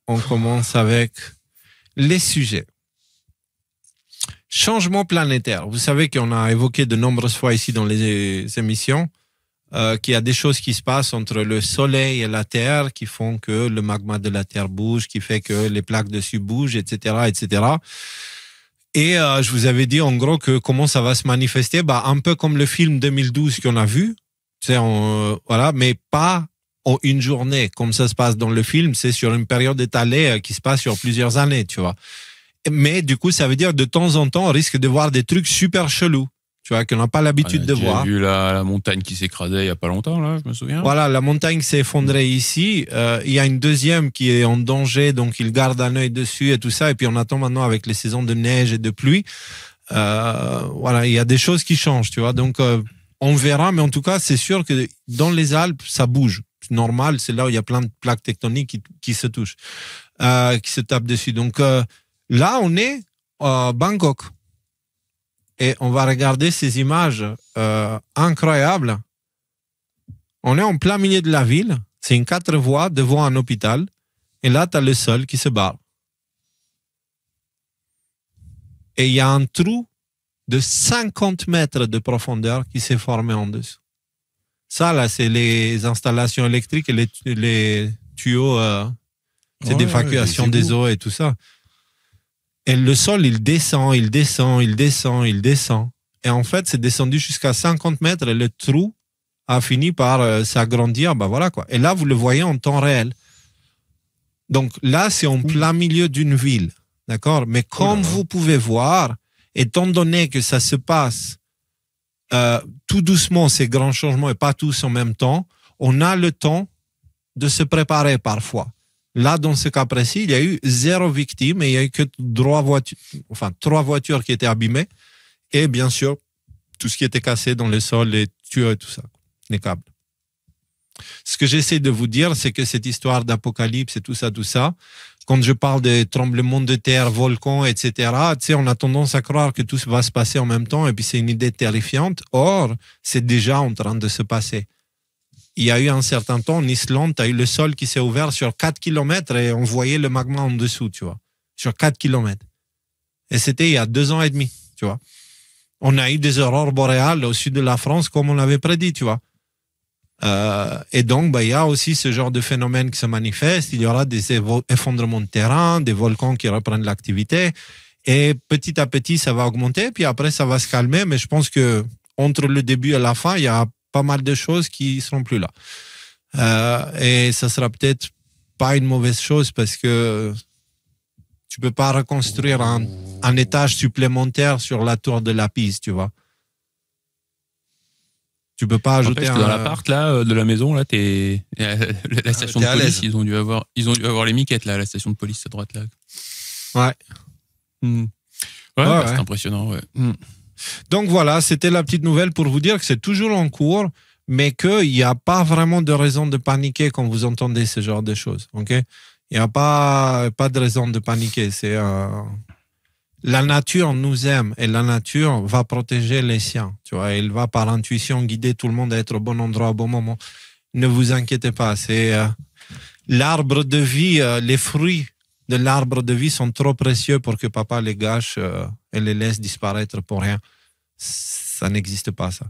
on commence avec les sujets. Changement planétaire. Vous savez qu'on a évoqué de nombreuses fois ici dans les émissions qu'il y a des choses qui se passent entre le Soleil et la Terre qui font que le magma de la Terre bouge, qui fait que les plaques dessus bougent, etc., etc. Et je vous avais dit en gros que comment ça va se manifester, un peu comme le film 2012 qu'on a vu, voilà, mais pas en une journée comme ça se passe dans le film. C'est sur une période étalée qui se passe sur plusieurs années, tu vois. Mais du coup, ça veut dire de temps en temps, on risque de voir des trucs super chelous. Tu vois, qu'on n'a pas l'habitude de voir. J'ai vu la montagne qui s'écrasait il n'y a pas longtemps, là, je me souviens. Voilà, la montagne s'est effondrée ici. Il y a une deuxième qui est en danger, donc il garde un œil dessus et tout ça. Et puis on attend maintenant avec les saisons de neige et de pluie. Voilà, il y a des choses qui changent, tu vois. Donc on verra, mais en tout cas, c'est sûr que dans les Alpes, ça bouge. C'est normal, c'est là où il y a plein de plaques tectoniques qui se touchent, qui se tapent dessus. Donc là, on est à Bangkok. Et on va regarder ces images incroyables. On est en plein milieu de la ville. C'est une 4 voies devant un hôpital. Et là, tu as le sol qui se barre. Et il y a un trou de 50 mètres de profondeur qui s'est formé en dessous. Ça, là, c'est les installations électriques et les tuyaux d'évacuation des eaux et tout ça. Et le sol, il descend. Et en fait, c'est descendu jusqu'à 50 mètres et le trou a fini par s'agrandir. Voilà quoi. Et là, vous le voyez en temps réel. Donc là, c'est en plein milieu d'une ville. D'accord? Mais comme vous pouvez voir, étant donné que ça se passe tout doucement, ces grands changements, et pas tous en même temps, on a le temps de se préparer parfois. Là, dans ce cas précis, il y a eu 0 victime et il n'y a eu que 3 voitures qui étaient abîmées. Et bien sûr, tout ce qui était cassé dans le sol, les tuyaux et tout ça, les câbles. Ce que j'essaie de vous dire, c'est que cette histoire d'apocalypse et tout ça, quand je parle de tremblements de terre, volcans, etc., on a tendance à croire que tout va se passer en même temps et puis c'est une idée terrifiante. Or, c'est déjà en train de se passer. Il y a eu un certain temps, en Islande, tu as eu le sol qui s'est ouvert sur 4 km et on voyait le magma en dessous, tu vois, sur 4 km. Et c'était il y a 2 ans et demi, tu vois. On a eu des aurores boréales au sud de la France comme on l'avait prédit, tu vois. Et donc, il y a aussi ce genre de phénomène qui se manifeste. Il y aura des effondrements de terrain, des volcans qui reprennent l'activité. Et petit à petit, ça va augmenter. Puis après, ça va se calmer. Mais je pense que entre le début et la fin, il y a pas mal de choses qui seront plus là. Et ça sera peut-être pas une mauvaise chose parce que tu peux pas reconstruire un étage supplémentaire sur la tour de la Pise, tu vois. Tu peux pas ajouter dans l'appart là de la maison là, la station de police, ils ont dû avoir les miquettes là, la station de police à droite là. Ouais. Ouais. C'est impressionnant. Ouais. Donc voilà, c'était la petite nouvelle pour vous dire que c'est toujours en cours, mais qu'il n'y a pas vraiment de raison de paniquer quand vous entendez ce genre de choses. Ok? Il n'y a pas de raison de paniquer. C'est la nature nous aime et la nature va protéger les siens. Tu vois, elle va par intuition guider tout le monde à être au bon endroit au bon moment. Ne vous inquiétez pas. C'est l'arbre de vie, les fruits de l'arbre de vie sont trop précieux pour que papa les gâche et les laisse disparaître pour rien. Ça n'existe pas, ça.